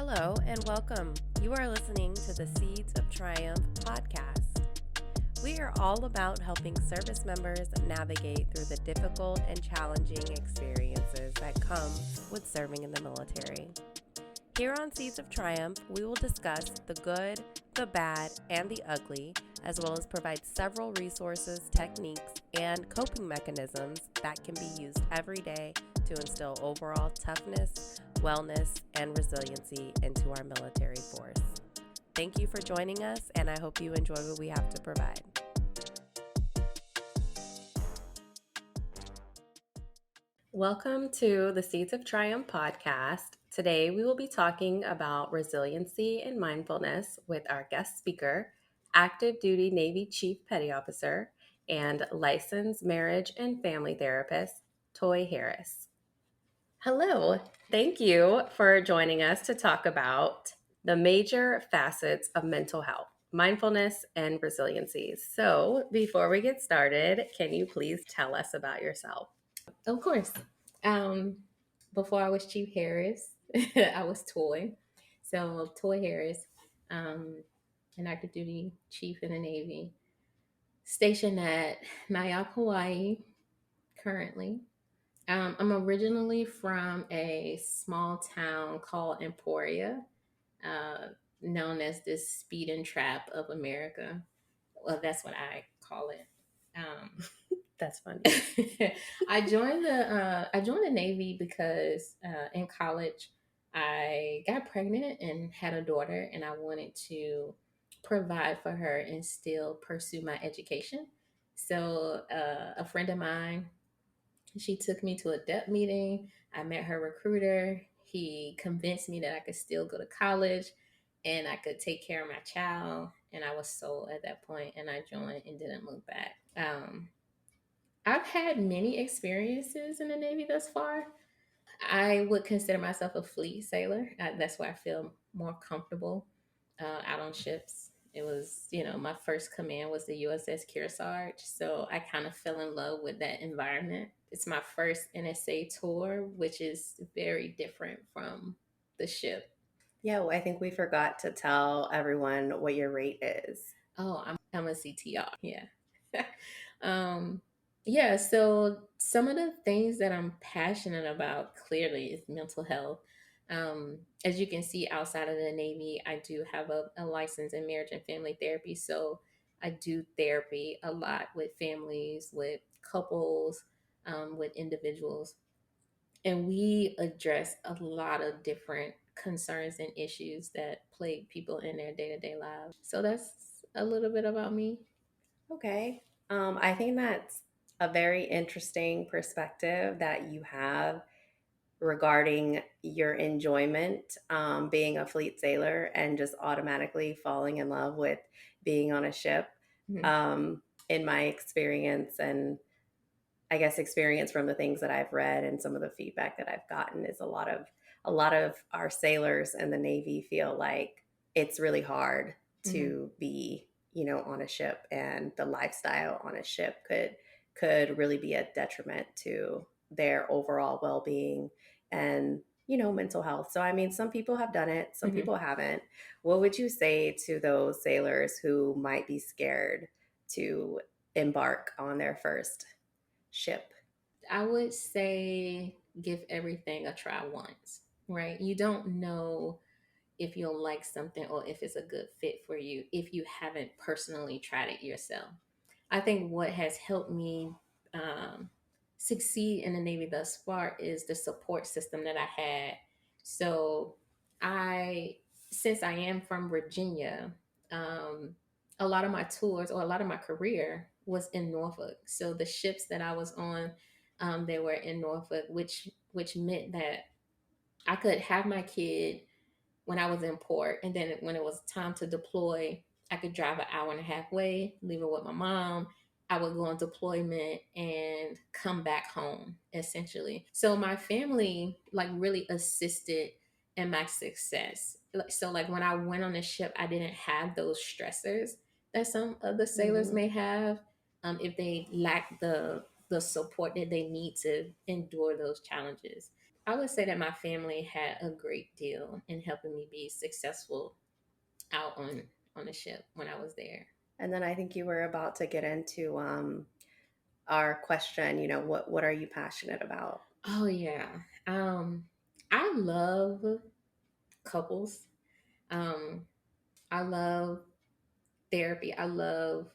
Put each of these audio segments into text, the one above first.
Hello and welcome. You are listening to the Seeds of Triumph podcast. We are all about helping service members navigate through the difficult and challenging experiences that come with serving in the military. Here on Seeds of Triumph, we will discuss the good, the bad, and the ugly, as well as provide several resources, techniques, and coping mechanisms that can be used every day to instill overall toughness, wellness, and resiliency into our military force. Thank you for joining us, and I hope you enjoy what we have to provide. Welcome to the Seeds of Triumph podcast. Today, we will be talking about resiliency and mindfulness with our guest speaker, active duty Navy Chief Petty Officer and licensed marriage and family therapist, Toy Harris. Hello, thank you for joining us to talk about the major facets of mental health, mindfulness, and resiliency. So, before we get started, can you please tell us about yourself? Of course. Um, Before I was Chief Harris, I was Toy. So Toy Harris, um, an active duty chief in the Navy, stationed at Nyack, Hawaii, currently. I'm originally from a small town called Emporia, uh, known as the speed and trap of America. Well, that's what I call it. That's funny. I joined the Navy because in college I got pregnant and had a daughter, and I wanted to provide for her and still pursue my education. So a friend of mine, she took me to a DEP meeting. I met her recruiter. He convinced me that I could still go to college and I could take care of my child. And I was sold at that point, and I joined and didn't look back. I've had many experiences in the Navy thus far. I would consider myself a fleet sailor. That's where I feel more comfortable out on ships. It was, my first command was the USS Kearsarge. So I kind of fell in love with that environment. It's my first NSA tour, which is very different from the ship. Yeah, well, I think we forgot to tell everyone what your rate is. Oh, I'm a CTR. Yeah. um, yeah. So some of the things that I'm passionate about clearly is mental health. As you can see, outside of the Navy, I do have a license in marriage and family therapy. So I do therapy a lot with families, with couples, with individuals, and we address a lot of different concerns and issues that plague people in their day-to-day lives. So that's a little bit about me. Okay. I think that's a very interesting perspective that you have regarding your enjoyment being a fleet sailor and just automatically falling in love with being on a ship. Mm-hmm. In my experience, and I guess experience from the things that I've read and some of the feedback that I've gotten, is a lot of our sailors in the Navy feel like it's really hard Mm-hmm. to be, on a ship, and the lifestyle on a ship could really be a detriment to their overall well-being and, mental health. So I mean, some people have done it, some Mm-hmm. people haven't. What would you say to those sailors who might be scared to embark on their first ship? I would say give everything a try once, right? You don't know if you'll like something or if it's a good fit for you if you haven't personally tried it yourself. I think what has helped me um, succeed in the Navy thus far is the support system that I had. So, I, since I am from Virginia, um, a lot of my tours or a lot of my career was in Norfolk. So the ships that I was on, they were in Norfolk, which meant that I could have my kid when I was in port. And then when it was time to deploy, I could drive an hour and a half way, leave her with my mom. I would go on deployment and come back home, essentially. So my family like really assisted in my success. So like when I went on the ship, I didn't have those stressors that some other sailors Mm-hmm. may have if they lack the support that they need to endure those challenges. I would say that my family had a great deal in helping me be successful out on the ship when I was there. And then I think you were about to get into our question, what are you passionate about? Oh yeah. Um I love couples. Um I love therapy. I love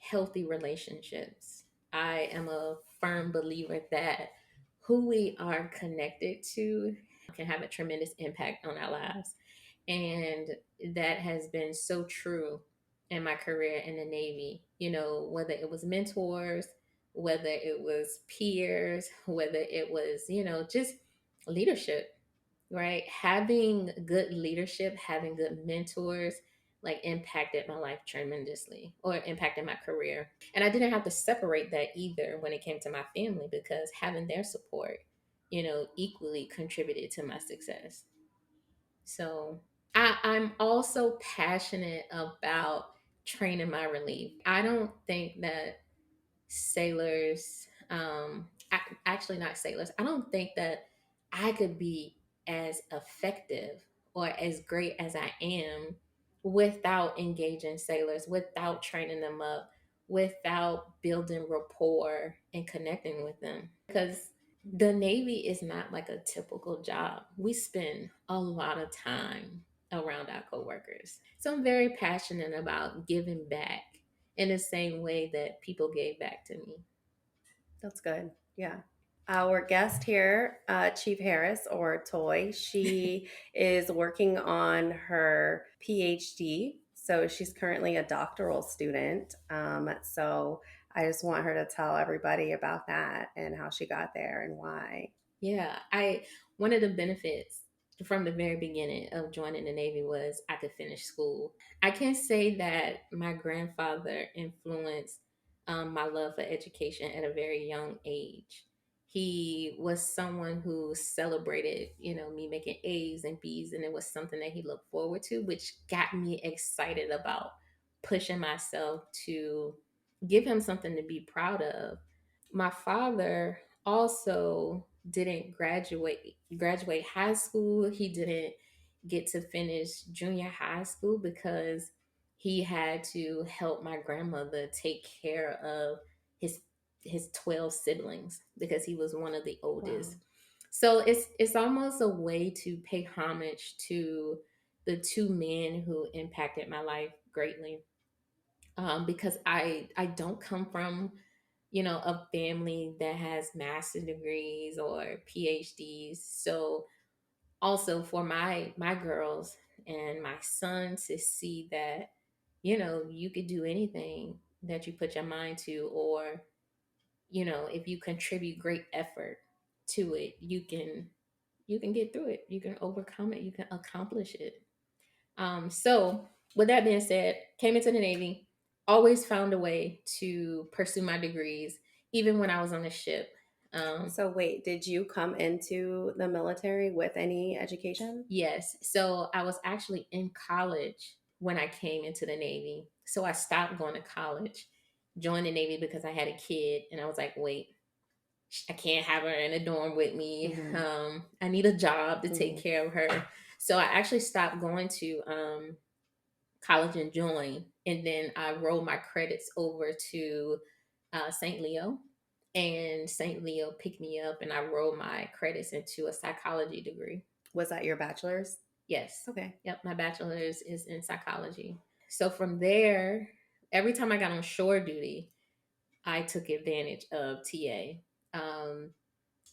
healthy relationships. I am a firm believer that who we are connected to can have a tremendous impact on our lives. And that has been so true in my career in the Navy. Whether it was mentors, whether it was peers, whether it was, just leadership, right? Having good leadership, having good mentors, like impacted my life tremendously or impacted my career. And I didn't have to separate that either when it came to my family because having their support, equally contributed to my success. So I'm also passionate about training my relief. I don't think that sailors, actually not sailors, I don't think that I could be as effective or as great as I am without engaging sailors, without training them up, without building rapport and connecting with them. Because the Navy is not like a typical job. We spend a lot of time around our coworkers. So I'm very passionate about giving back in the same way that people gave back to me. That's good. Yeah. Our guest here, Chief Harris or Toy, she is working on her PhD. So she's currently a doctoral student. So I just want her to tell everybody about that and how she got there and why. Yeah, I one of the benefits from the very beginning of joining the Navy was I could finish school. I can say that my grandfather influenced my love for education at a very young age. He was someone who celebrated, me making A's and B's, and it was something that he looked forward to, which got me excited about pushing myself to give him something to be proud of. My father also didn't graduate high school. He didn't get to finish junior high school because he had to help my grandmother take care of his his 12 siblings because he was one of the oldest. Wow. So it's almost a way to pay homage to the two men who impacted my life greatly. Because I don't come from a family that has master's degrees or PhDs. So also for my girls and my son to see that you could do anything that you put your mind to, or if you contribute great effort to it, you can get through it, you can overcome it, you can accomplish it. So, with that being said, came into the Navy, always found a way to pursue my degrees, even when I was on the ship. Um, So wait, did you come into the military with any education? yes, so I was actually in college when I came into the Navy. So I stopped going to college, joined the Navy because I had a kid, and I was like, wait, I can't have her in a dorm with me. Mm-hmm. I need a job to take Mm-hmm. care of her. So I actually stopped going to college and joined, and then I rolled my credits over to St. Leo, and St. Leo picked me up, and I rolled my credits into a psychology degree. Was that your bachelor's? Yes, Okay. yep, my bachelor's is in psychology. So from there, every time I got on shore duty, I took advantage of TA.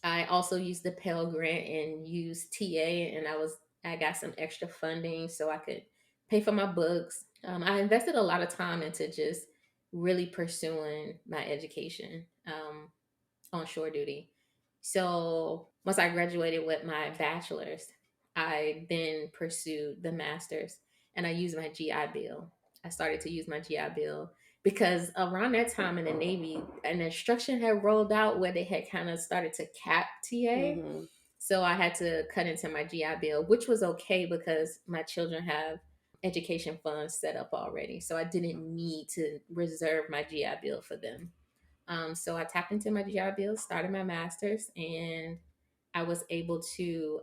I also used the Pell Grant and used TA, and I got some extra funding so I could pay for my books. I invested a lot of time into just really pursuing my education on shore duty. So once I graduated with my bachelor's, I then pursued the master's, and I used my GI Bill. I started to use my GI Bill because around that time in the Navy, an instruction had rolled out where they had kind of started to cap TA. Mm-hmm. So I had to cut into my GI Bill, which was okay because my children have education funds set up already. So I didn't need to reserve my GI Bill for them. So I tapped into my GI Bill, started my master's, and I was able to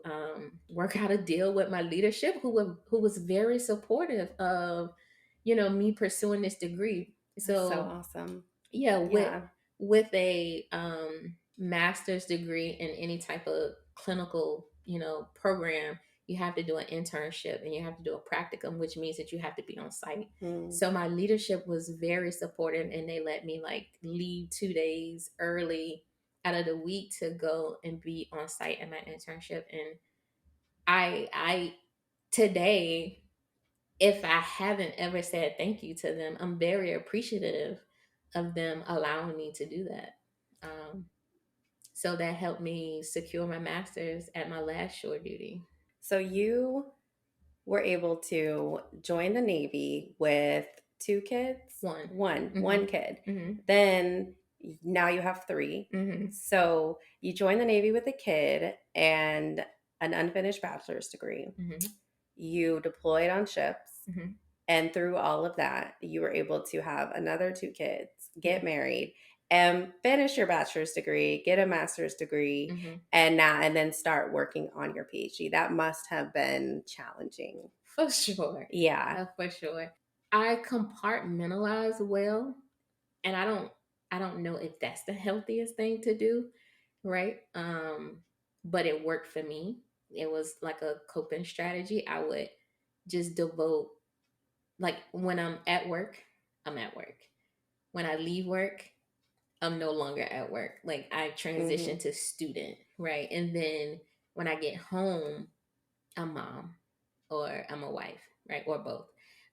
work out a deal with my leadership, who was very supportive of, me pursuing this degree. That's so So awesome. yeah, Yeah. with a master's degree in any type of clinical, program, you have to do an internship and you have to do a practicum, which means that you have to be on site. Mm. So my leadership was very supportive, and they let me like leave 2 days early out of the week to go and be on site in my internship. And I today, if I haven't ever said thank you to them, I'm very appreciative of them allowing me to do that. Um, so that helped me secure my master's at my last shore duty. So you were able to join the Navy with two kids? One. One kid. Mm-hmm. Then now you have three. Mm-hmm. So you joined the Navy with a kid and an unfinished bachelor's degree. Mm-hmm. You deployed on ships. Mm-hmm. And through all of that, you were able to have another two kids, Yeah. get married, and finish your bachelor's degree, get a master's degree, Mm-hmm. and then start working on your PhD. That must have been challenging. For sure. Yeah. For sure. I compartmentalize well, and I don't know if that's the healthiest thing to do, right? But it worked for me. It was like a coping strategy. I would just devote, like, when I'm at work, I'm at work. When I leave work, I'm no longer at work. Like, I transition Mm-hmm. to student, right? And then when I get home, I'm mom, or I'm a wife, right? Or both.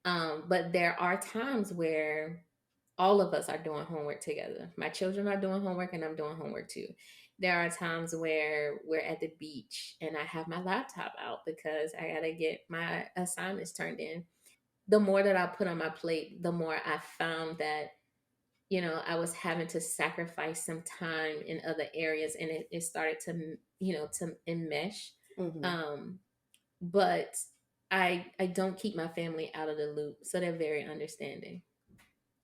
But there are times where all of us are doing homework together. My children are doing homework and I'm doing homework too. There are times where we're at the beach and I have my laptop out because I got to get my assignments turned in. The more that I put on my plate, the more I found that, I was having to sacrifice some time in other areas, and it started to, to enmesh. Mm-hmm. Um, but I don't keep my family out of the loop, so they're very understanding.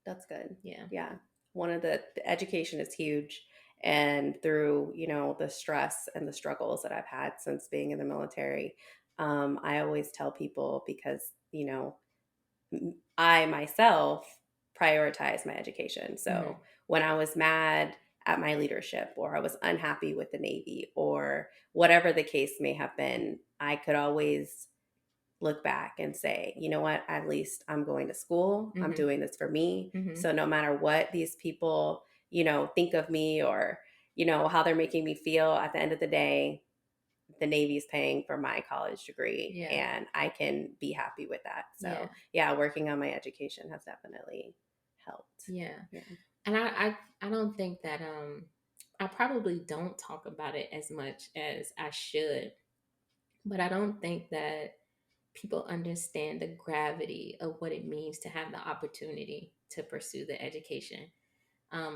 That's good. Yeah. Yeah. One of the education is huge. And through, the stress and the struggles that I've had since being in the military, I always tell people because, I myself prioritize my education. Mm-hmm. So when I was mad at my leadership or I was unhappy with the Navy or whatever the case may have been, I could always look back and say, you know what, at least I'm going to school. I'm Mm-hmm. doing this for me. Mm-hmm. So no matter what these people, think of me or, how they're making me feel at the end of the day, the Navy's paying for my college degree Yeah. and I can be happy with that. So Yeah. yeah, working on my education has definitely helped. Yeah. Yeah. And I don't think that I probably don't talk about it as much as I should, but I don't think that people understand the gravity of what it means to have the opportunity to pursue the education.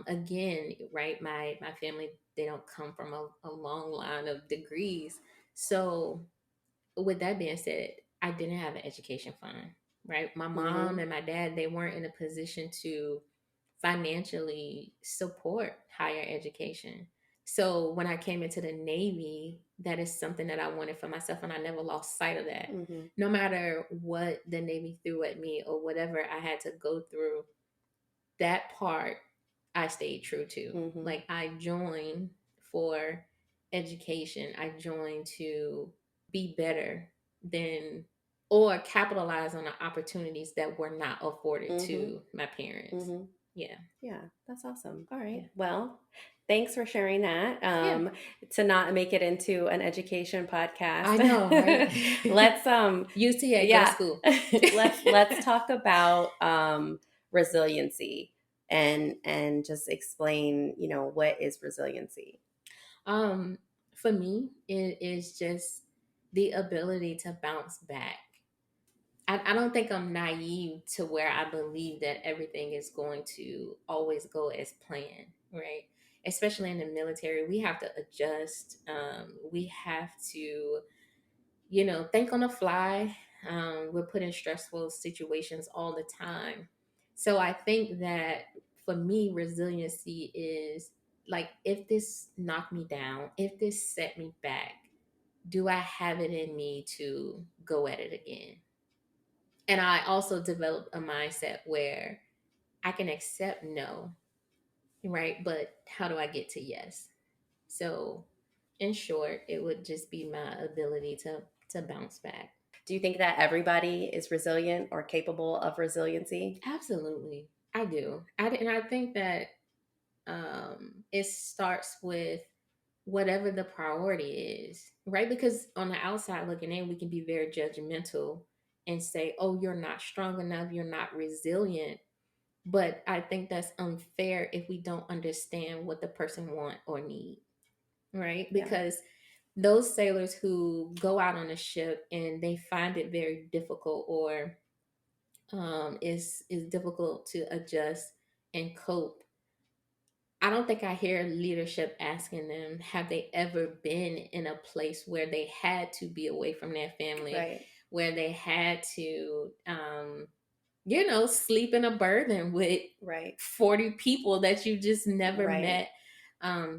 Again, right, my family, they don't come from a long line of degrees. So with that being said, I didn't have an education fund, right? My mom Mm-hmm. and my dad, they weren't in a position to financially support higher education. So when I came into the Navy, that is something that I wanted for myself, and I never lost sight of that. Mm-hmm. No matter what the Navy threw at me or whatever I had to go through, that part I stayed true to. Mm-hmm. Like, I joined for education. I joined to be better than, or capitalize on the opportunities that were not afforded Mm-hmm. to my parents. Mm-hmm. Yeah. Yeah, that's awesome. All right. Yeah. Well, thanks for sharing that. Yeah. To not make it into an education podcast. I know, right? Let's UTA, go to yeah. school. let's talk about resiliency and just explain, what is resiliency? For me, it is just the ability to bounce back. I don't think I'm naive to where I believe that everything is going to always go as planned, right? Especially in the military, we have to adjust. We have to, think on the fly. We're put in stressful situations all the time. So I think that for me, resiliency is like, if this knocked me down, if this set me back, do I have it in me to go at it again? And I also developed a mindset where I can accept no, right? But how do I get to yes? So, in short, it would just be my ability to bounce back. Do you think that everybody is resilient or capable of resiliency? Absolutely, I do. And I think that it starts with whatever the priority is, right? Because on the outside looking in, we can be very judgmental and say, "Oh, you're not strong enough. You're not resilient." But I think that's unfair if we don't understand what the person want or need, right? Yeah. Because those sailors who go out on a ship and they find it very difficult, or is difficult to adjust and cope, I don't think I hear leadership asking them, have they ever been in a place where they had to be away from their family, Right. where they had to, sleep in a berthing with Right. 40 people that you just never Right. met.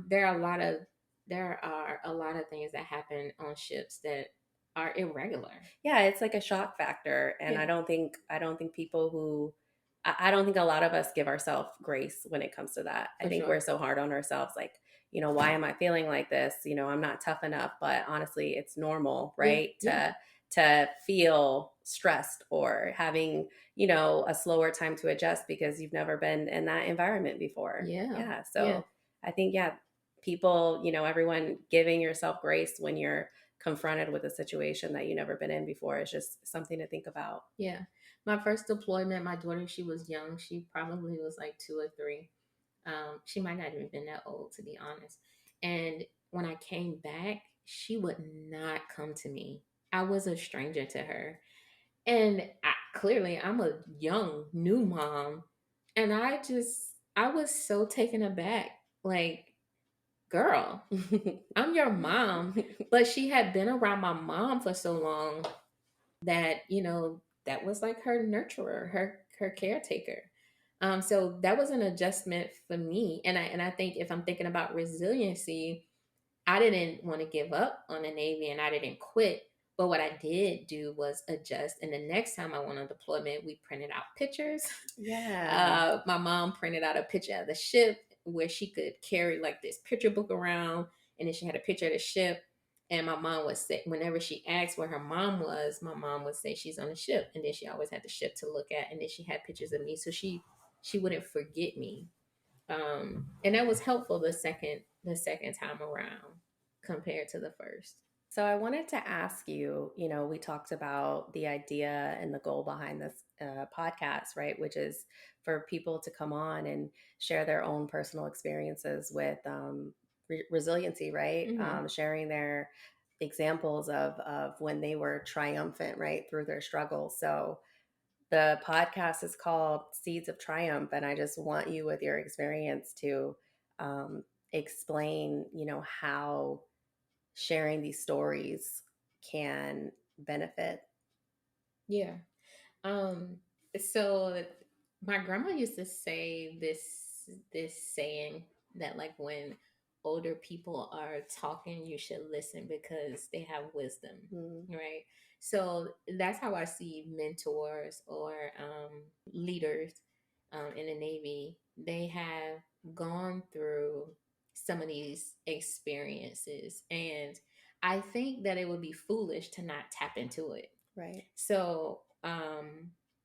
There are a lot of things that happen on ships that are irregular. Yeah, it's like a shock factor, and Yeah, I don't think people who I don't think a lot of us give ourselves grace when it comes to that. I for think sure. we're so hard on ourselves, like, why am I feeling like this? I'm not tough enough. But honestly, it's normal, Yeah, right? yeah, To feel stressed or having, a slower time to adjust because you've never been in that environment before. yeah, Yeah. yeah, So I think, yeah, people, everyone giving yourself grace when you're confronted with a situation that you've never been in before is just something to think about. yeah. My first deployment, my daughter, she was young. She probably was like 2 or 3. She might not even been that old, to be honest. And when I came back, she would not come to me. I was a stranger to her. And clearly, I'm a young, new mom. And I was so taken aback. Like, girl, I'm your mom. But she had been around my mom for so long that, that was like her nurturer, her caretaker. So that was an adjustment for me. And I think if I'm thinking about resiliency, I didn't want to give up on the Navy and I didn't quit. But what I did do was adjust. And the next time I went on deployment, we printed out pictures. Yeah. My mom printed out a picture of the ship where she could carry like this picture book around. And then she had a picture of the ship. And my mom would say, whenever she asked where her mom was, my mom would say she's on the ship. And then she always had the ship to look at. And then she had pictures of me. So she wouldn't forget me. And that was helpful the second time around compared to the first. So I wanted to ask you, we talked about the idea and the goal behind this podcast, right? Which is for people to come on and share their own personal experiences with resiliency, right? Mm-hmm. Sharing their examples of when they were triumphant, right, through their struggles. So the podcast is called Seeds of Triumph, and I just want you, with your experience, to explain, how sharing these stories can benefit. Yeah. Um, so my grandma used to say this saying that, like, when older people are talking, you should listen because they have wisdom, Mm, right? So that's how I see mentors or leaders in the Navy. They have gone through some of these experiences, and I think that it would be foolish to not tap into it. right. So,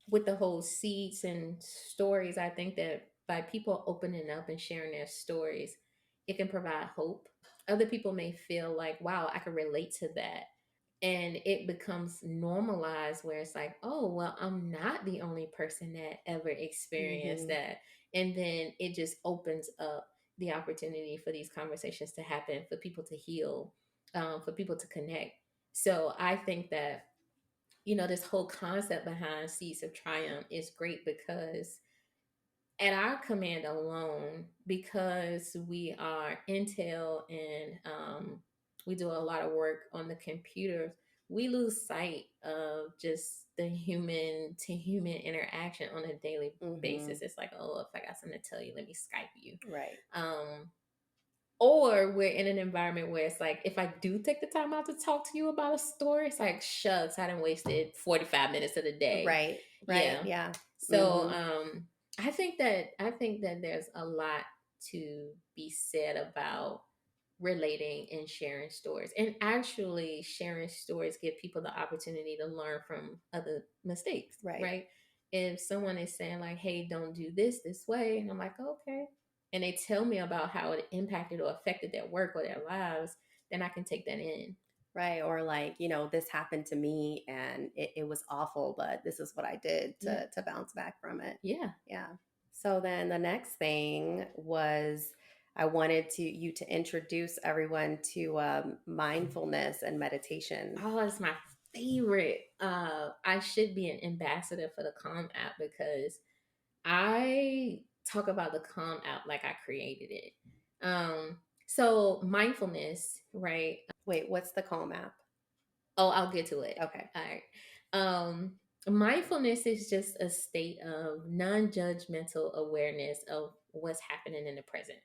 with the whole seeds and stories, I think that by people opening up and sharing their stories, it can provide hope. Other people may feel like, wow, I can relate to that. And it becomes normalized where it's like, oh, well, I'm not the only person that ever experienced Hmm. that. And then it just opens up the opportunity for these conversations to happen, for people to heal, for people to connect. So I think that this whole concept behind Seeds of Triumph is great because at our command alone, because we are Intel and we do a lot of work on the computers, we lose sight of just the human to human interaction on a daily Hmm. basis. It's like, oh, if I got something to tell you, let me Skype you. Right. Um, Or we're in an environment where it's like, if I do take the time out to talk to you about a story, it's like, shucks, I done wasted 45 minutes of the day. Right. Right. Yeah. Yeah. So Mm-hmm. I think that there's a lot to be said about relating and sharing stories. And actually sharing stories give people the opportunity to learn from other mistakes, Right. right? If someone is saying like, hey, don't do this way, and I'm like, okay. And they tell me about how it impacted or affected their work or their lives, then I can take that in. Right. Or like, this happened to me and it was awful, but this is what I did Yeah. to bounce back from it. Yeah. Yeah. So then the next thing was I wanted you to introduce everyone to mindfulness and meditation. Oh, it's my favorite. I should be an ambassador for the Calm app because I talk about the Calm app like I created it. So mindfulness, right? Wait, what's the Calm app? Oh, I'll get to it. Okay. All right. Mindfulness is just a state of non-judgmental awareness of what's happening in the present,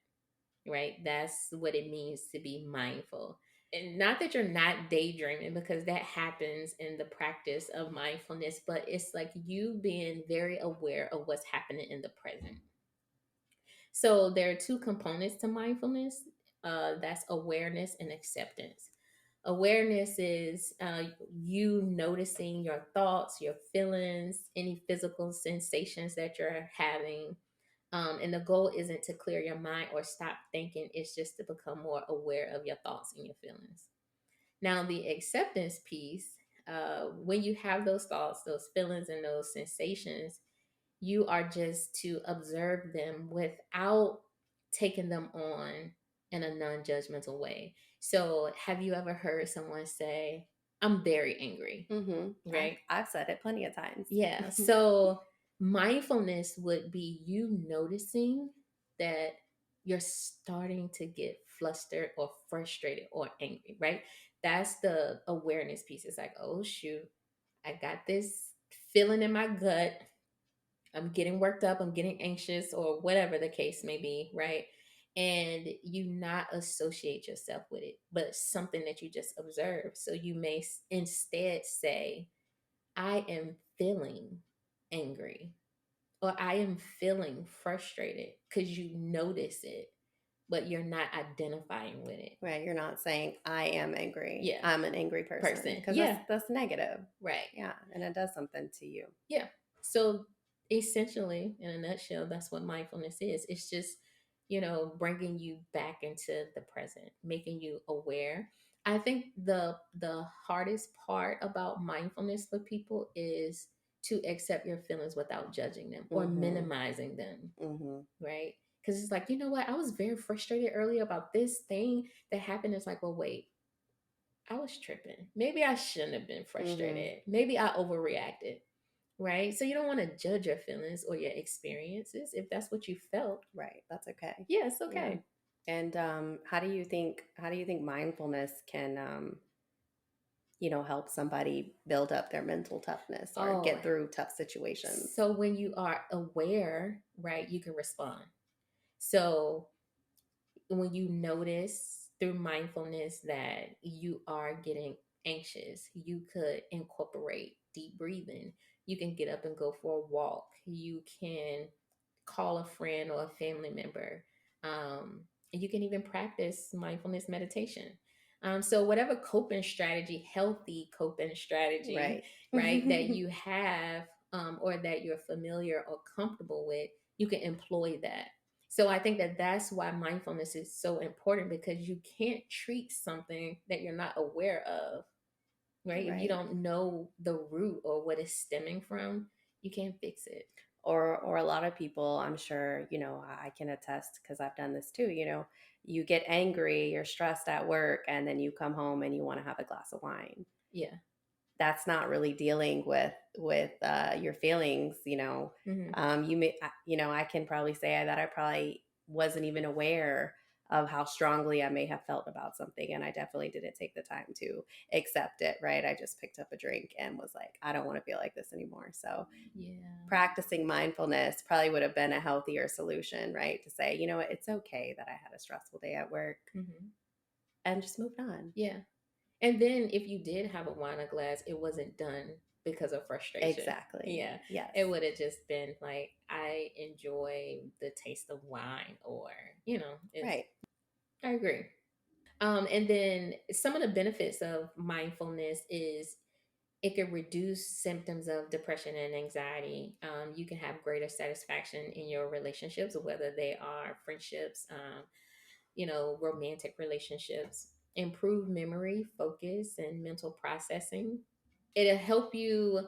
right? That's what it means to be mindful. And not that you're not daydreaming, because that happens in the practice of mindfulness, but it's like you being very aware of what's happening in the present. So there are two components to mindfulness, that's awareness and acceptance. Awareness is you noticing your thoughts, your feelings, any physical sensations that you're having. And the goal isn't to clear your mind or stop thinking, it's just to become more aware of your thoughts and your feelings. Now, the acceptance piece, when you have those thoughts, those feelings, and those sensations, you are just to observe them without taking them on in a non judgmental way. So, have you ever heard someone say, I'm very angry, Mm-hmm. right? I've said it plenty of times. Yeah. So, mindfulness would be you noticing that you're starting to get flustered or frustrated or angry, right? That's the awareness piece. It's like, oh, shoot, I got this feeling in my gut. I'm getting worked up, I'm getting anxious, or whatever the case may be, right? And you not associate yourself with it, but something that you just observe. So you may instead say, I am feeling angry, or I am feeling frustrated, because you notice it, but you're not identifying with it. Right. You're not saying I am angry. Yeah. I'm an angry person. Because Yeah. that's negative. Right. Yeah. And it does something to you. Yeah. So essentially, in a nutshell, that's what mindfulness is. It's just, bringing you back into the present, making you aware. I think the hardest part about mindfulness for people is to accept your feelings without judging them or Mm-hmm. minimizing them, Mm-hmm. right? Because it's like, you know what? I was very frustrated earlier about this thing that happened. It's like, well, wait, I was tripping. Maybe I shouldn't have been frustrated. Maybe I overreacted, right? So you don't want to judge your feelings or your experiences if that's what you felt. Right. That's okay. Yeah, it's okay. Yeah. And how do you think mindfulness can help somebody build up their mental toughness or Oh, get through tough situations? so when you are aware, right, you can respond. So when you notice through mindfulness that you are getting anxious, you could incorporate deep breathing. You can get up and go for a walk. You can call a friend or a family member. And you can even practice mindfulness meditation. So whatever coping strategy, healthy coping strategy, right, that you have, or that you're familiar or comfortable with, you can employ that. So I think that that's why mindfulness is so important, because you can't treat something that you're not aware of, right? If you Right. don't know the root or what it's stemming from, you can't fix it. Or a lot of people, I'm sure, I can attest because I've done this too, you get angry, you're stressed at work, and then you come home and you want to have a glass of wine. Yeah. That's not really dealing with your feelings. Mm-hmm. You may, I can probably say that I probably wasn't even aware of how strongly I may have felt about something. And I definitely didn't take the time to accept it, right? I just picked up a drink and was like, I don't want to feel like this anymore. So Yeah. practicing mindfulness probably would have been a healthier solution, right? To say, you know what, it's okay that I had a stressful day at work Hmm. and just moved on. Yeah. And then if you did have a wine or glass, it wasn't done because of frustration. Exactly. Yeah. Yes. It would have just been like, I enjoy the taste of wine, or, it's, Right. I agree. And then some of the benefits of mindfulness is it can reduce symptoms of depression and anxiety. You can have greater satisfaction in your relationships, whether they are friendships, romantic relationships. Improve memory, focus, and mental processing. It'll help you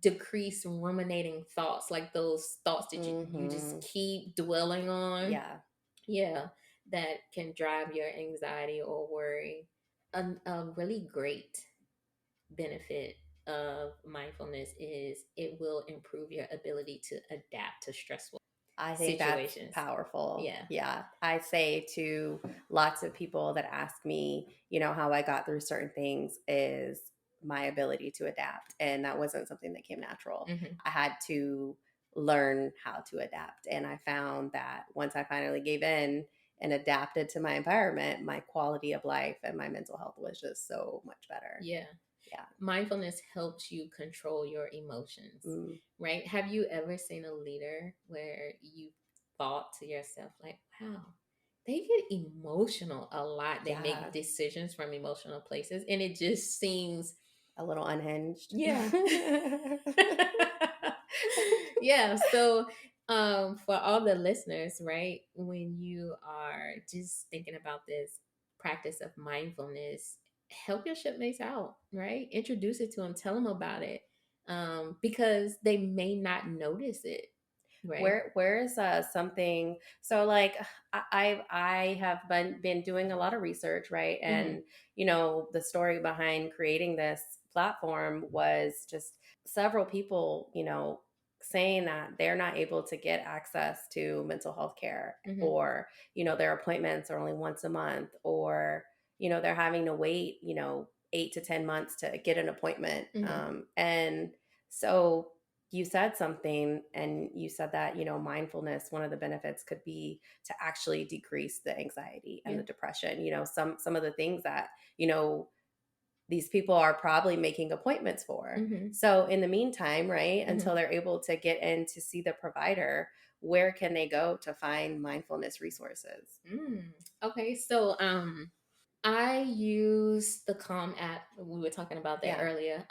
decrease ruminating thoughts, like those thoughts that you just Mm-hmm. keep dwelling on. Yeah. Yeah, that can drive your anxiety or worry. A really great benefit of mindfulness is it will improve your ability to adapt to stressful I think that's situations. powerful. Yeah. Yeah. I say to lots of people that ask me, how I got through certain things is my ability to adapt. And that wasn't something that came natural. Hmm. I had to learn how to adapt. And I found that once I finally gave in and adapted to my environment, my quality of life and my mental health was just so much better. Yeah. Yeah. Mindfulness helps you control your emotions, Mm, right? Have you ever seen a leader where you thought to yourself, like, wow, they get emotional a lot? They yeah. make decisions from emotional places, and it just seems, A little unhinged. yeah. Yeah. So, for all the listeners, right, when you are just thinking about this practice of mindfulness, help your shipmates out, right? Introduce it to them, tell them about it, because they may not notice it, right? Where is something, so like I have been doing a lot of research, right? Mm-hmm. And the story behind creating this platform was just several people saying that they're not able to get access to mental health care, Mm-hmm. or their appointments are only once a month, or they're having to wait 8 to 10 months to get an appointment. Mm-hmm. And so you said something, and you said that mindfulness, one of the benefits could be to actually decrease the anxiety and Yeah. the depression. Some of the things that these people are probably making appointments for. Mm-hmm. So in the meantime, right, Mm-hmm. until they're able to get in to see the provider, where can they go to find mindfulness resources? Okay. So, I use the Calm app. We were talking about that Yeah. earlier.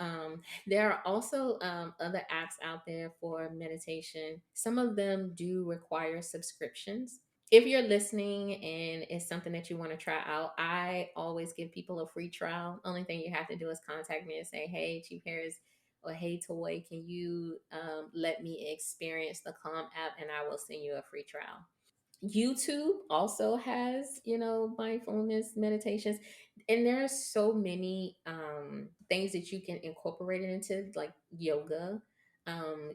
There are also other apps out there for meditation. Some of them do require subscriptions. If you're listening and it's something that you want to try out, I always give people a free trial. Only thing you have to do is contact me and say, "Hey, Chief Harris," or "Hey, Toy, can you let me experience the Calm app?" And I will send you a free trial. YouTube also has, mindfulness meditations. And there are so many things that you can incorporate it into, like yoga.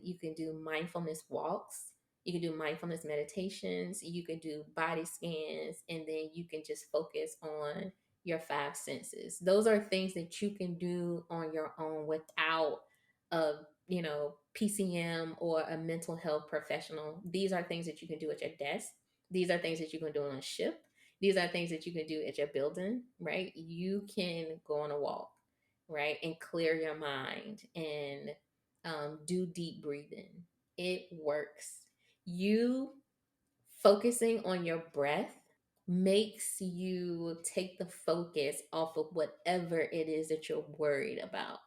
You can do mindfulness walks. You can do mindfulness meditations. You can do body scans. And then you can just focus on your five senses. Those are things that you can do on your own without a, PCM or a mental health professional. These are things that you can do at your desk. These are things that you can do on a ship. These are things that you can do at your building, right? You can go on a walk, right? And clear your mind and do deep breathing. It works. You focusing on your breath makes you take the focus off of whatever it is that you're worried about,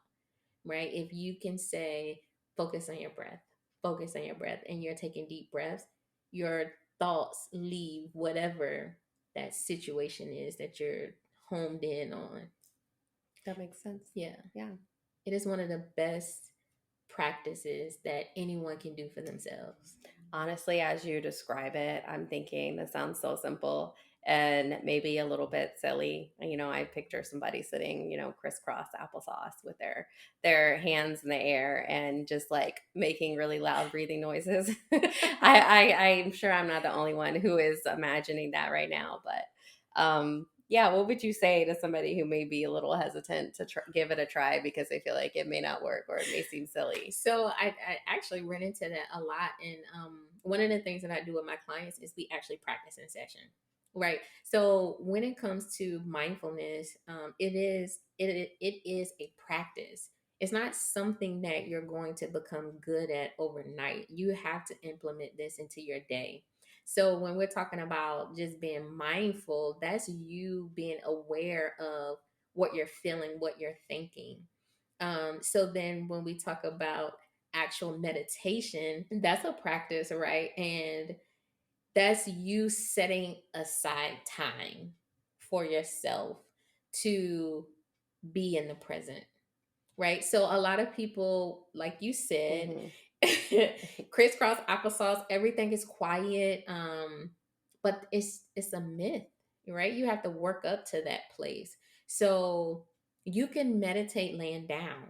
right? If you can say, focus on your breath, focus on your breath, and you're taking deep breaths, your thoughts leave whatever that situation is that you're homed in on. That makes sense. Yeah. Yeah. It is one of the best practices that anyone can do for themselves. Honestly, as you describe it, I'm thinking this sounds so simple and maybe a little bit silly. I picture somebody sitting, crisscross applesauce with their hands in the air and just like making really loud breathing noises. I'm sure I'm not the only one who is imagining that right now, but Yeah, what would you say to somebody who may be a little hesitant to give it a try because they feel like it may not work or it may seem silly? So I actually run into that a lot. And one of the things that I do with my clients is we actually practice in session. Right. So when it comes to mindfulness, it is a practice. It's not something that you're going to become good at overnight. You have to implement this into your day. So when we're talking about just being mindful, that's you being aware of what you're feeling, what you're thinking. So then when we talk about actual meditation, that's a practice, right? And that's you setting aside time for yourself to be in the present, right? So a lot of people, like you said, Hmm. crisscross applesauce, everything is quiet. But it's a myth, right? You have to work up to that place. So you can meditate laying down.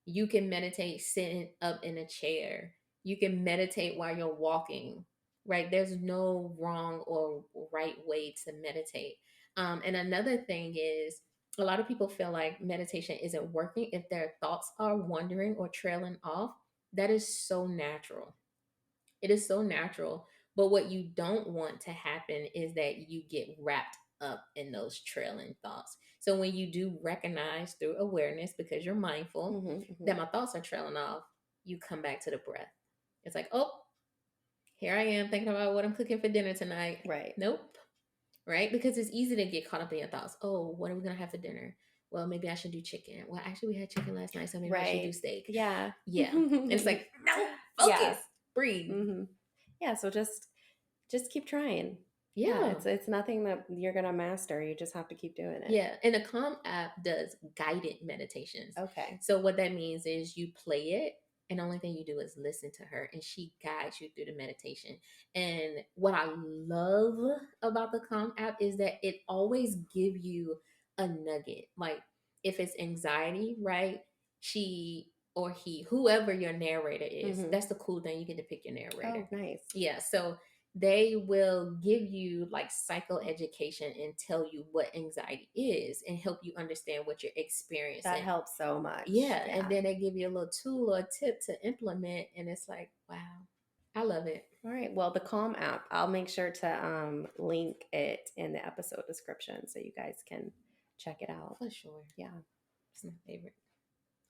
You can meditate sitting up in a chair. You can meditate while you're walking, right? There's no wrong or right way to meditate. And another thing is, a lot of people feel like meditation isn't working if their thoughts are wandering or trailing off. That is so natural. It is so natural. But what you don't want to happen is that you get wrapped up in those trailing thoughts. So when you do recognize through awareness, because you're mindful, Hmm. that my thoughts are trailing off, you come back to the breath. It's like, oh, here I am thinking about what I'm cooking for dinner tonight. Right. Nope. Right? Because it's easy to get caught up in your thoughts. Oh, what are we going to have for dinner? Well, maybe I should do chicken. Well, actually, we had chicken last night, so maybe I should do Right. steak. Yeah. Yeah. And it's like, no, Yeah. focus, breathe. Hmm. Yeah. So just keep trying. Yeah. Yeah. It's nothing that you're gonna master. You just have to keep doing it. Yeah. And the Calm app does guided meditations. Okay. So what that means is you play it, and the only thing you do is listen to her, and she guides you through the meditation. And what I love about the Calm app is that it always give you a nugget. Like if it's anxiety, right? She or he, whoever your narrator is, Hmm. that's the cool thing. You get to pick your narrator. Oh, nice. Yeah. So they will give you like psychoeducation and tell you what anxiety is and help you understand what you're experiencing. That helps so much. Yeah. Yeah. And then they give you a little tool or a tip to implement. And it's like, wow, I love it. All right. Well, the Calm app, I'll make sure to link it in the episode description so you guys can check it out. For sure. Yeah. It's my favorite.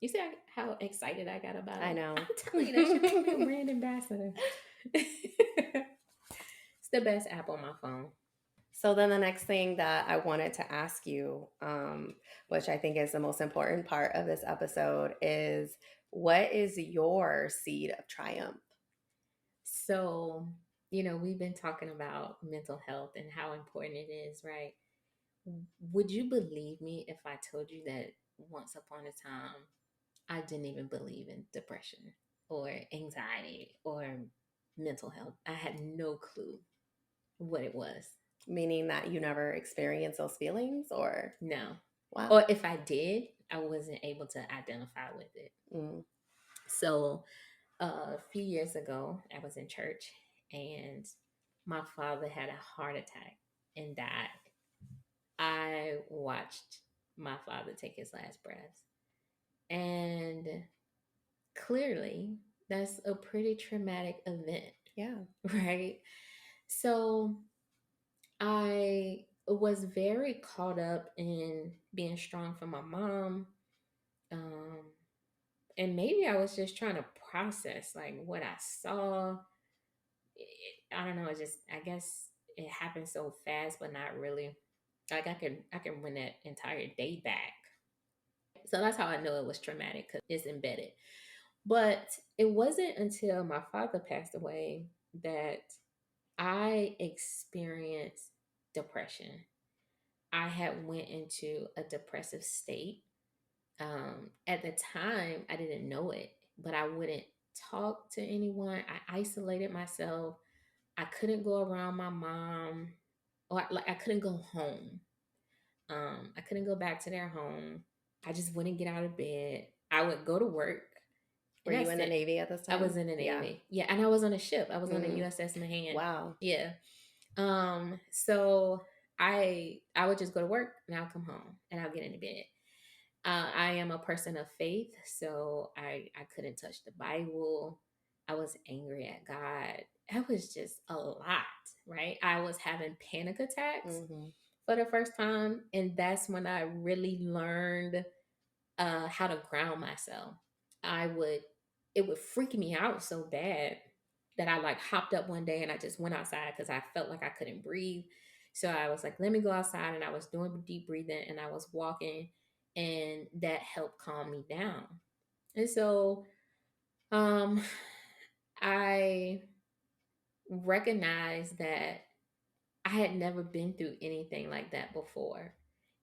You see how excited I got about it? I know. I'm telling you, that should make me a brand ambassador. It's the best app on my phone. So then the next thing that I wanted to ask you, which I think is the most important part of this episode, is what is your seed of triumph? So, we've been talking about mental health and how important it is, right? Would you believe me if I told you that once upon a time, I didn't even believe in depression or anxiety or mental health? I had no clue what it was. Meaning that you never experienced those feelings, or? No. Wow. Or if I did, I wasn't able to identify with it. Mm. So, a few years ago, I was in church and my father had a heart attack and died. I watched my father take his last breaths. And clearly, that's a pretty traumatic event. Yeah. Right? So I was very caught up in being strong for my mom. And maybe I was just trying to process like what I saw. I don't know. I guess it happened so fast, but not really. Like I can run that entire day back. So that's how I know it was traumatic, because it's embedded. But it wasn't until my father passed away that I experienced depression. I had went into a depressive state. At the time, I didn't know it, but I wouldn't talk to anyone. I isolated myself. I couldn't go around my mom, or like I couldn't go home. I couldn't go back to their home. I just wouldn't get out of bed. I would go to work. Were you in the Navy at this I time? was in the Navy. Yeah, and I was on a ship. I was on the USS Mahan. Wow. Yeah. So I would just go to work and I'll come home and I'll get into bed. I am a person of faith, so I couldn't touch the Bible. I was angry at God. It was just a lot, right? I was having panic attacks Mm-hmm. for the first time, and that's when I really learned how to ground myself. I would It would freak me out so bad that I like hopped up one day and I just went outside because I felt like I couldn't breathe. So I was like, let me go outside, and I was doing deep breathing and I was walking, and that helped calm me down. And so um I recognized that I had never been through anything like that before.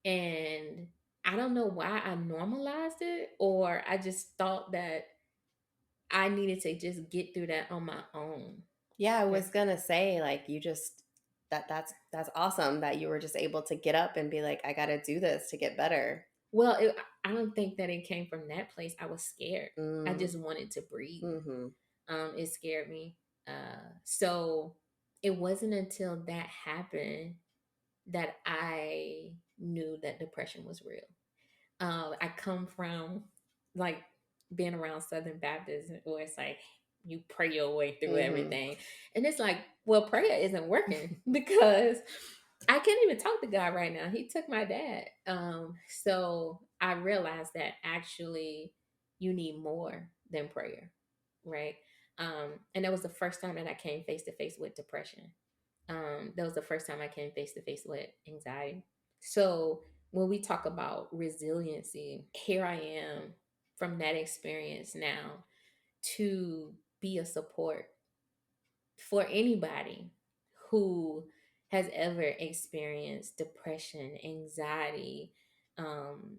And I don't know why I normalized it, or I just thought that I needed to just get through that on my own. Yeah, I Yeah. was gonna say, like, you just that's awesome that you were just able to get up and be like, I gotta do this to get better. Well, I don't think that it came from that place. I was scared. I Mm, just wanted to breathe. mm-hmm. It scared me. So it wasn't until that happened that I knew that depression was real. I come from like being around Southern Baptists where it's like you pray your way through Mm-hmm. everything. And it's like, well, prayer isn't working because I can't even talk to God right now. He took my dad. So I realized that actually you need more than prayer, right? And that was the first time that I came face to face with depression. That was the first time I came face to face with anxiety. So when we talk about resiliency, here I am from that experience now to be a support for anybody who has ever experienced depression, anxiety, um,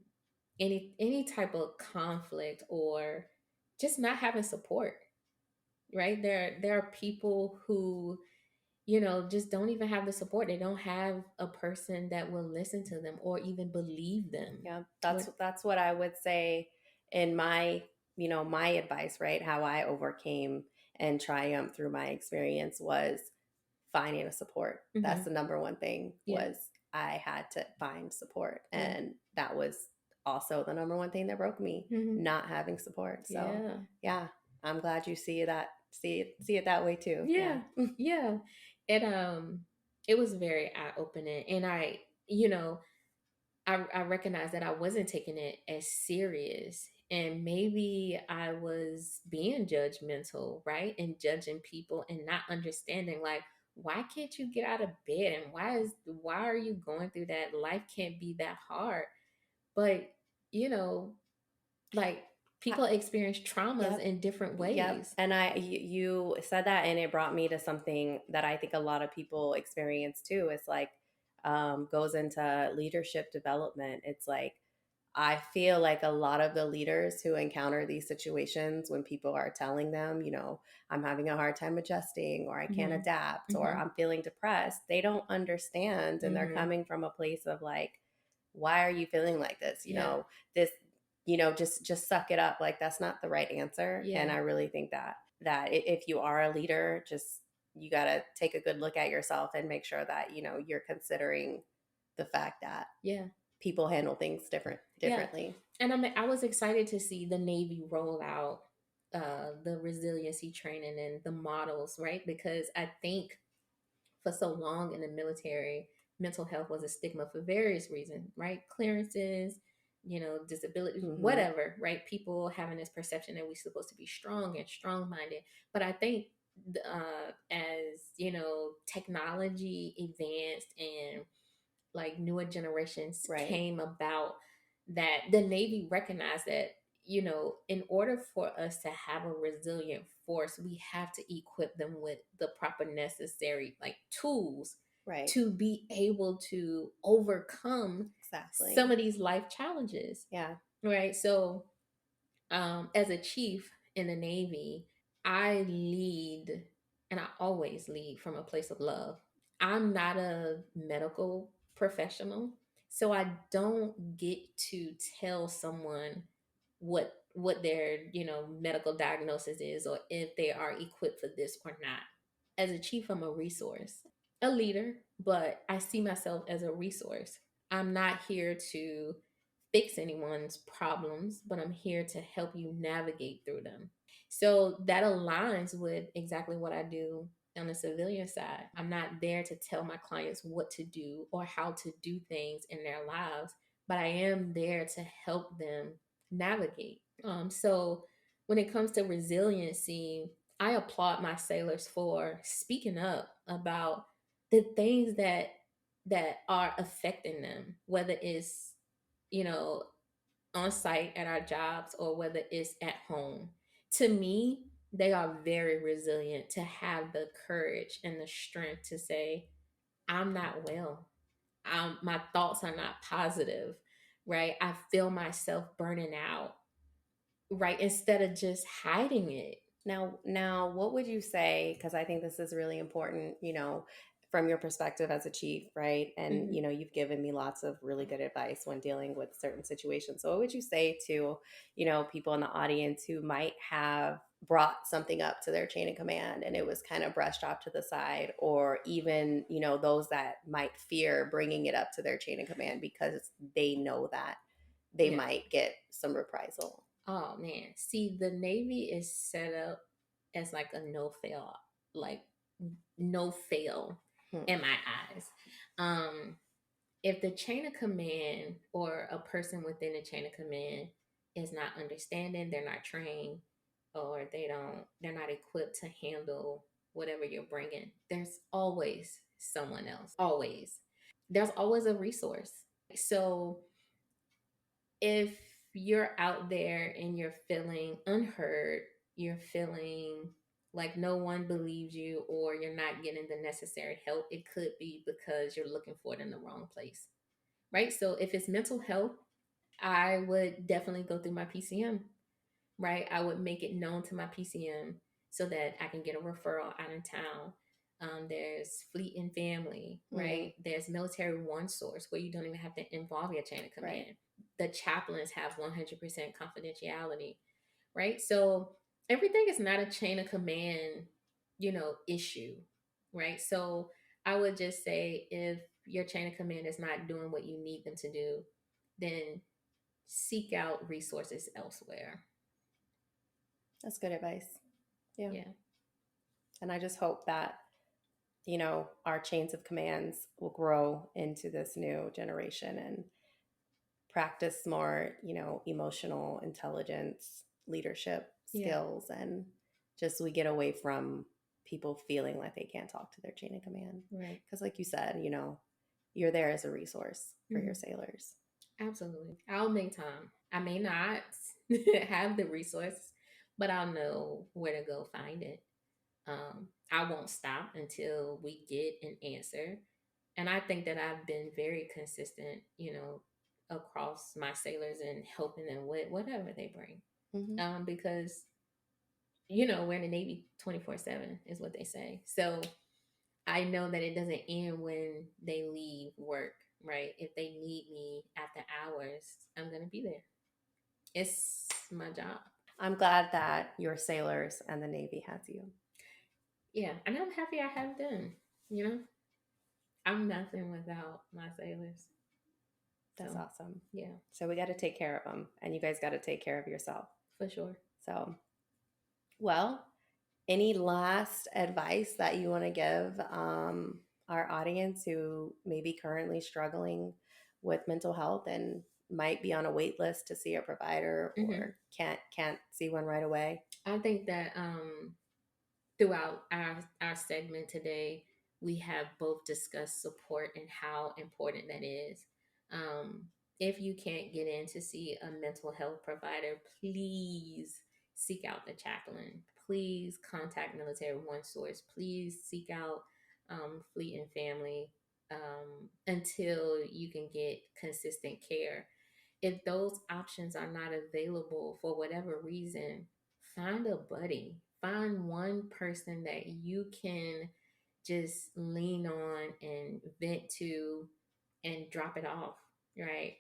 any type of conflict, or just not having support. Right there are people who just don't even have the support. They don't have a person that will listen to them or even believe them. Yeah, What? that's what I would say in my, my advice, right? How I overcame and triumphed through my experience was finding a support. That's Hmm. the number one thing Yeah. was I had to find support. Yeah. And that was also the number one thing that broke me, Hmm. not having support. So Yeah. yeah, I'm glad you see it that way too. Yeah. Yeah. Yeah. It was very eye opening, and I recognized that I wasn't taking it as serious, and maybe I was being judgmental, right? And judging people and not understanding, like, why can't you get out of bed, and why are you going through that? Life can't be that hard. But, you know, like, people experience traumas Yep. in different Yep. ways. And you said that, and it brought me to something that I think a lot of people experience too. It's like, goes into leadership development. It's like, I feel like a lot of the leaders who encounter these situations when people are telling them, I'm having a hard time adjusting, or I can't Hmm. adapt, or Hmm. I'm feeling depressed, they don't understand. And they're Hmm. coming from a place of like, why are you feeling like this? Yeah. This, just suck it up. Like, that's not the right answer. And Yeah. I really think that if you are a leader, just, you got to take a good look at yourself and make sure that, you're considering the fact that Yeah. people handle things Yeah. differently. And I was excited to see the Navy roll out the resiliency training and the models, right? Because I think for so long in the military, mental health was a stigma for various reasons, right? Clearances, disabilities, Mm-hmm. whatever, right? People having this perception that we're supposed to be strong and strong minded. But I think as, technology advanced and like newer generations Right. came about, that the Navy recognized that, in order for us to have a resilient force, we have to equip them with the proper necessary like tools Right. to be able to overcome some Exactly. of these life challenges. Yeah. Right. So as a chief in the Navy, I lead, and I always lead from a place of love. I'm not a medical professional, so I don't get to tell someone what their medical diagnosis is, or if they are equipped for this or not. As a chief, I'm a resource. a leader, but I see myself as a resource. I'm not here to fix anyone's problems, but I'm here to help you navigate through them. So that aligns with exactly what I do on the civilian side. I'm not there to tell my clients what to do or how to do things in their lives, but I am there to help them navigate. So when it comes to resiliency, I applaud my sailors for speaking up about the things that are affecting them, whether it's, you know, on site at our jobs or whether it's at home. To me, they are very resilient to have the courage and the strength to say, I'm not well. My thoughts are not positive, right? I feel myself burning out, right? Instead of just hiding it. Now, what would you say? Because I think this is really important, from your perspective as a chief, right? And, Hmm. you've given me lots of really good advice when dealing with certain situations. So, what would you say to, people in the audience who might have brought something up to their chain of command and it was kind of brushed off to the side, or even, those that might fear bringing it up to their chain of command because they know that they Yeah. might get some reprisal? Oh man. See, the Navy is set up as like a no fail, like no fail Hmm. in my eyes. Um, if the chain of command or a person within the chain of command is not understanding, they're not trained, or they're not equipped to handle whatever you're bringing, there's always someone else. Always. There's always a resource. So if you're out there and you're feeling unheard, you're feeling like no one believes you or you're not getting the necessary help, it could be because you're looking for it in the wrong place, right? So if it's mental health, I would definitely go through my PCM, right? I would make it known to my PCM so that I can get a referral out in town. There's Fleet and Family, Mm-hmm. right? There's Military One Source where you don't even have to involve your chain of Right. command. The chaplains have 100% confidentiality, right? So everything is not a chain of command, issue, right? So I would just say if your chain of command is not doing what you need them to do, then seek out resources elsewhere. That's good advice. Yeah. Yeah. And I just hope that, our chains of commands will grow into this new generation and practice more, emotional intelligence, leadership Yeah. skills, and just we get away from people feeling like they can't talk to their chain of command. Right. Because, like you said, you're there as a resource for your Hmm. sailors. Absolutely. I'll make time. I may not have the resources, but I'll know where to go find it. I won't stop until we get an answer. And I think that I've been very consistent, across my sailors and helping them with whatever they bring. Mm-hmm. Because, we're in the Navy 24/7 is what they say. So I know that it doesn't end when they leave work, right? If they need me after hours, I'm going to be there. It's my job. I'm glad that your sailors and the Navy has you. Yeah. And I'm happy I have them. You know, I'm nothing without my sailors. That's So, awesome. yeah, So we got to take care of them, and you guys got to take care of yourself. for sure. So, well, any last advice that you want to give our audience who may be currently struggling with mental health and might be on a wait list to see a provider Hmm. or can't see one right away? I think that throughout our segment today, we have both discussed support and how important that is. Um, if you can't get in to see a mental health provider, please seek out the chaplain. Please contact Military One Source. Please seek out Fleet and Family until you can get consistent care. If those options are not available for whatever reason, find a buddy. Find one person that you can just lean on and vent to and drop it off, right?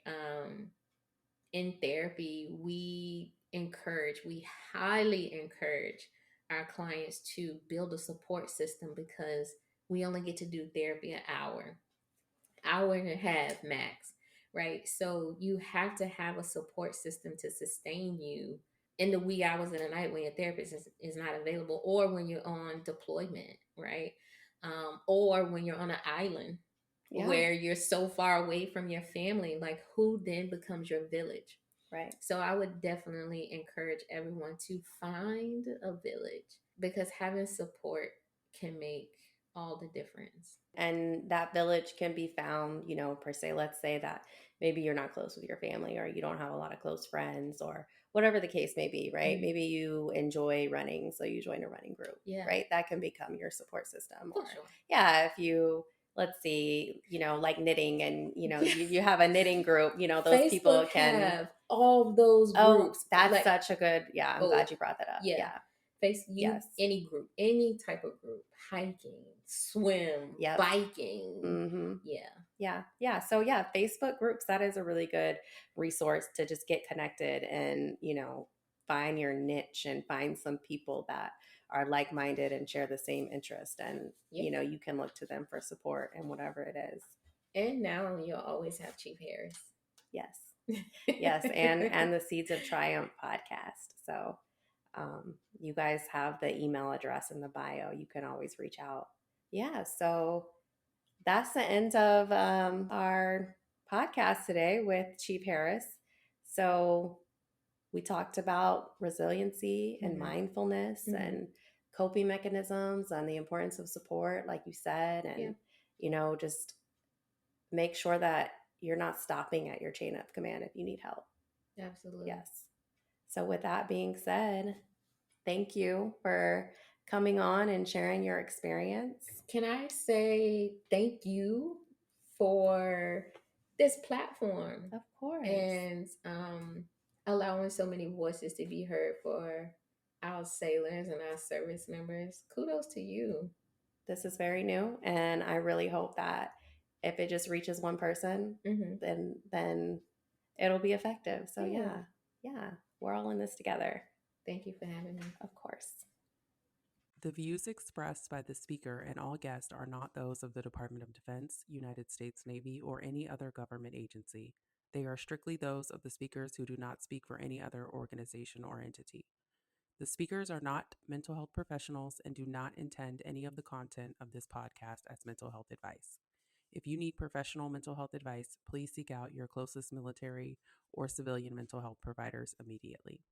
In therapy, we highly encourage our clients to build a support system because we only get to do therapy an hour and a half max, right? So you have to have a support system to sustain you in the wee hours of the night when your therapist is not available, or when you're on deployment, right? Or when you're on an island Yeah. where you're so far away from your family, like who then becomes your village? Right. So I would definitely encourage everyone to find a village, because having support can make all the difference. And that village can be found, per se, let's say that maybe you're not close with your family or you don't have a lot of close friends or whatever the case may be, right? Mhm. Maybe you enjoy running, so you join a running group, Yeah, right? That can become your support system. for Or, sure. yeah, if you, let's see, like knitting and, you have a knitting group, those people Facebook can, have all those oh, groups. that's Like, such a good, yeah, I'm oh glad you brought that up. yeah, Yeah. you Yes. any group, any type of group, hiking, swim, Yep. biking. Mm-hmm. Yeah, Yeah. Yeah. So yeah, Facebook groups, that is a really good resource to just get connected and, find your niche and find some people that are like-minded and share the same interest. And, yeah. you can look to them for support and whatever it is. And now you'll always have Chief Harris. Yes. Yes. And the Seeds of Triumph podcast. So you guys have the email address in the bio. You can always reach out. Yeah. So that's the end of our podcast today with Chief Harris. So we talked about resiliency and Mhm. mindfulness Mhm. and coping mechanisms and the importance of support, like you said, Yeah, and just make sure that you're not stopping at your chain of command if you need help. absolutely. Yes. So with that being said, thank you for coming on and sharing your experience. Can I say thank you for this platform Of course. and allowing so many voices to be heard for our sailors and our service members? Kudos to you. This is very new, and I really hope that if it just reaches one person, Hmm. then it'll be effective. So Yeah. yeah, we're all in this together. Thank you for having me. Of course. The views expressed by the speaker and all guests are not those of the Department of Defense, United States Navy, or any other government agency. They are strictly those of the speakers who do not speak for any other organization or entity. The speakers are not mental health professionals and do not intend any of the content of this podcast as mental health advice. If you need professional mental health advice, please seek out your closest military or civilian mental health providers immediately.